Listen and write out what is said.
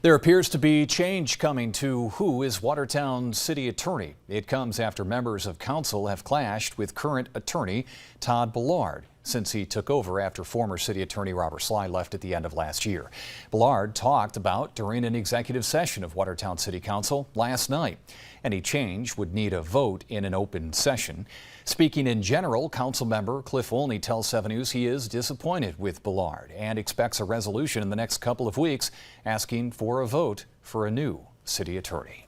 There appears to be change coming to who is Watertown City Attorney. It comes after members of council have clashed with current attorney Todd Ballard since he took over after former City Attorney Robert Sly left at the end of last year. Ballard talked about during an executive session of Watertown City Council last night. Any change would need a vote in an open session. Speaking in general, council member Cliff Olney tells 7 News he is disappointed with Ballard and expects a resolution in the next couple of weeks asking for a vote for a new city attorney.